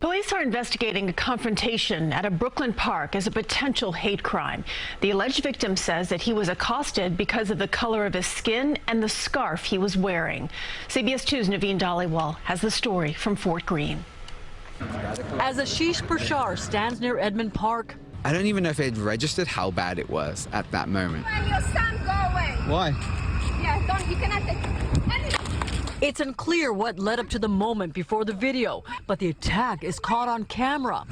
Police are investigating a confrontation at a Brooklyn park as a potential hate crime. The alleged victim says that he was accosted because of the color of his skin and the scarf he was wearing. CBS 2's Naveen Dhaliwal has the story from Fort Greene. As Ashish Prashar stands near Edmond Park, I don't even know if it had registered how bad it was at that moment. Your son, go away. Why? Yeah, don't, you cannot take anything. it's unclear what led up to the moment before the video, but the attack is caught on camera.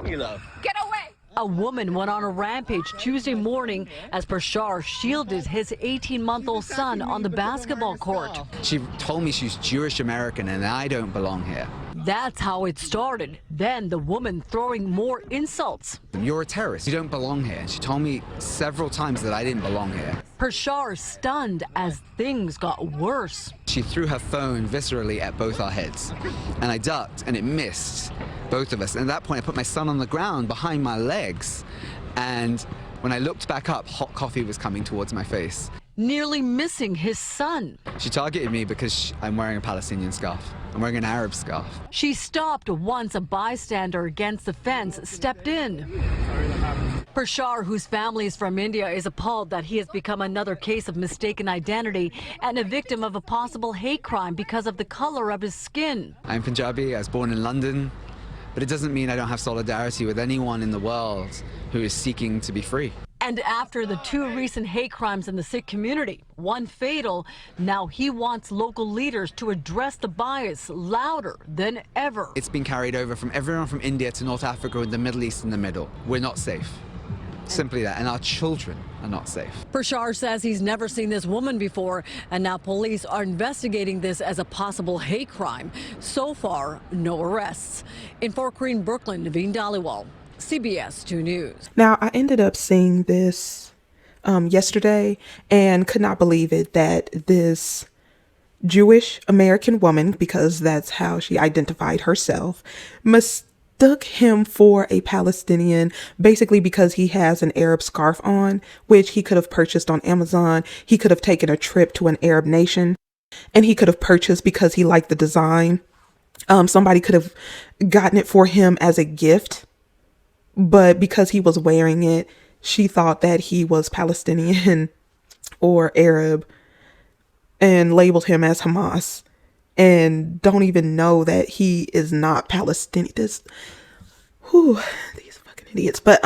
You love. Get away. A woman went on a rampage Tuesday morning as Prashar shielded his 18-month-old son on the basketball court. She told me she's Jewish American and I don't belong here. That's how it started. Then the woman throwing more insults. You're a terrorist. You don't belong here. And she told me several times that I didn't belong here. Prashar stunned as things got worse. She threw her phone viscerally at both our heads. And I ducked and it missed both of us. And at that point, I put my son on the ground behind my legs. And when I looked back up, hot coffee was coming towards my face. Nearly missing his son. She targeted me because I'm wearing a Palestinian scarf. I'm wearing an Arab scarf. She stopped once a bystander against the fence stepped in. Prashar, whose family is from India, is appalled that he has become another case of mistaken identity and a victim of a possible hate crime because of the color of his skin. I'm Punjabi. I was born in London. But it doesn't mean I don't have solidarity with anyone in the world who is seeking to be free. And after the two recent hate crimes in the Sikh community, one fatal, now he wants local leaders to address the bias louder than ever. It's been carried over from everyone from India to North Africa and the Middle East in the middle. We're not safe. Simply that. And our children are not safe. Prashar says he's never seen this woman before, and now police are investigating this as a possible hate crime. So far, no arrests. In Fort Greene, Brooklyn, Naveen Dhaliwal, CBS 2 News. Now, I ended up seeing this yesterday and could not believe it that this Jewish American woman, because that's how she identified herself, mistook him for a Palestinian, basically because he has an Arab scarf on, which he could have purchased on Amazon. He could have taken a trip to an Arab nation and he could have purchased because he liked the design. Somebody could have gotten it for him as a gift. But because he was wearing it, she thought that he was Palestinian or Arab and labeled him as Hamas and don't even know that he is not Palestinian. These fucking idiots. But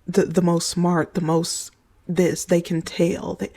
the most smart, the most this, they can tell that,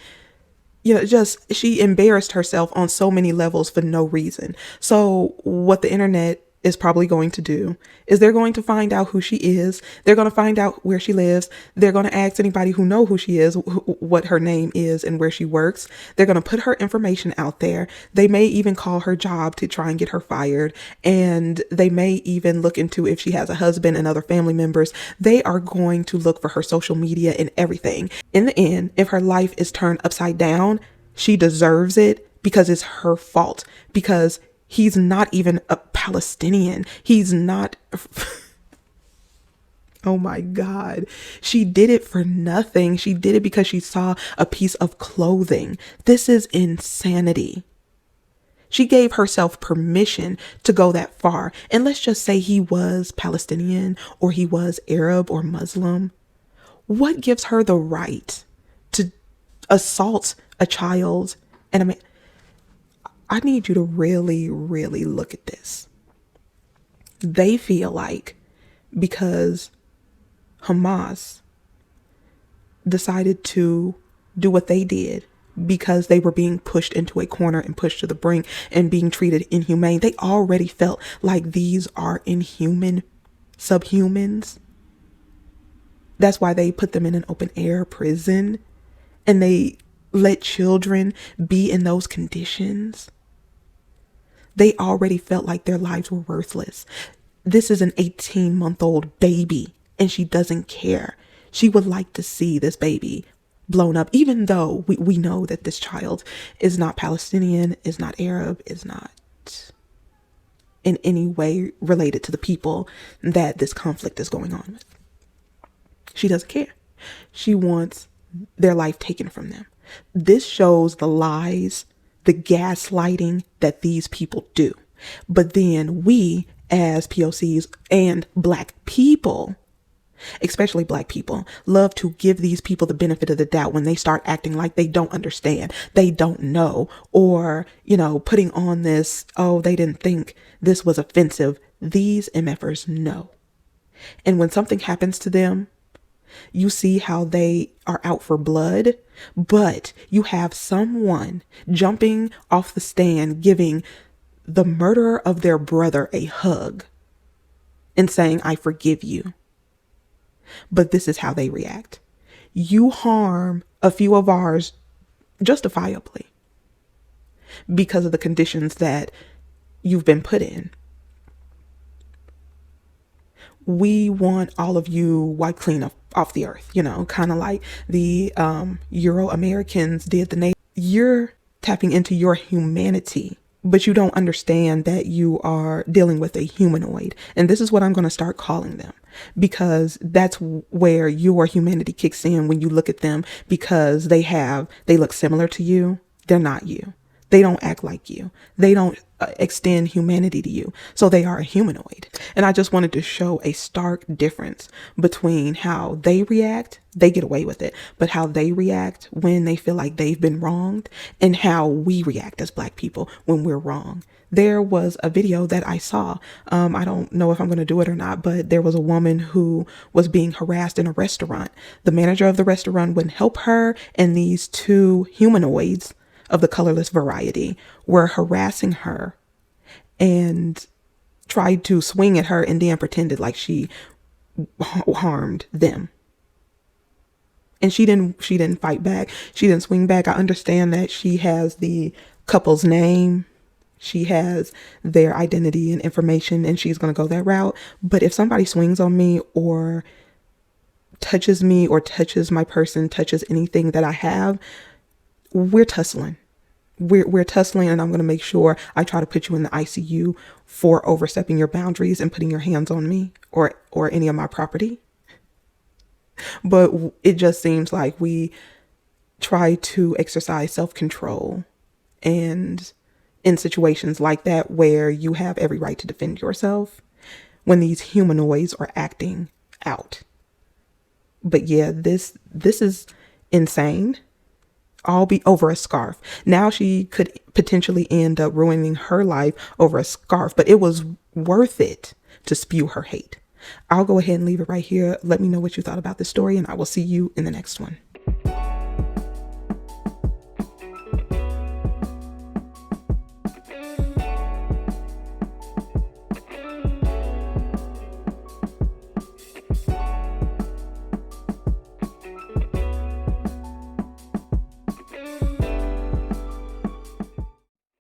just she embarrassed herself on so many levels for no reason. So what the internet is probably going to do is they're going to find out who she is. They're going to find out where she lives. They're going to ask anybody who know who she is, what her name is and where she works. They're going to put her information out there. They may even call her job to try and get her fired. And they may even look into if she has a husband and other family members. They are going to look for her social media and everything. In the end, if her life is turned upside down, she deserves it because it's her fault, because he's not even a Palestinian. He's not. Oh my God. She did it for nothing. She did it because she saw a piece of clothing. This is insanity. She gave herself permission to go that far. And let's just say he was Palestinian or he was Arab or Muslim. What gives her the right to assault a child? And I mean, I need you to really, really look at this. They feel like because Hamas decided to do what they did because they were being pushed into a corner and pushed to the brink and being treated inhumane, they already felt like these are inhuman subhumans. That's why they put them in an open air prison and they let children be in those conditions. They already felt like their lives were worthless. This is an 18-month-old baby, and she doesn't care. She would like to see this baby blown up, even though we know that this child is not Palestinian, is not Arab, is not in any way related to the people that this conflict is going on with. She doesn't care. She wants their life taken from them. This shows the lies, the gaslighting that these people do. But then we, as POCs and Black people, especially Black people, love to give these people the benefit of the doubt when they start acting like they don't understand, they don't know, or, putting on this, oh, they didn't think this was offensive. These MFers know. And when something happens to them, you see how they are out for blood, but you have someone jumping off the stand, giving the murderer of their brother a hug and saying, I forgive you. But this is how they react. You harm a few of ours justifiably because of the conditions that you've been put in. We want all of you wiped clean off the earth, kind of like the Euro Americans did the Native. You're tapping into your humanity, but you don't understand that you are dealing with a humanoid. And this is what I'm going to start calling them, because that's where your humanity kicks in when you look at them, because they look similar to you. They're not you. They don't act like you. They don't extend humanity to you. So they are a humanoid. And I just wanted to show a stark difference between how they react, they get away with it, but how they react when they feel like they've been wronged, and how we react as Black people when we're wrong. There was a video that I saw. I don't know if I'm going to do it or not, but there was a woman who was being harassed in a restaurant. The manager of the restaurant wouldn't help her, and these two humanoids of the colorless variety were harassing her and tried to swing at her, and then pretended like she harmed them. And she didn't fight back. She didn't swing back. I understand that she has the couple's name. She has their identity and information, and she's going to go that route. But if somebody swings on me or touches me or touches my person, touches anything that I have, we're tussling. We're tussling, and I'm going to make sure I try to put you in the ICU for overstepping your boundaries and putting your hands on me or any of my property. But it just seems like we try to exercise self-control, and in situations like that where you have every right to defend yourself, when these humanoids are acting out. But yeah, this is insane. All be over a scarf. Now she could potentially end up ruining her life over a scarf, but it was worth it to spew her hate. I'll go ahead and leave it right here. Let me know what you thought about this story, and I will see you in the next one.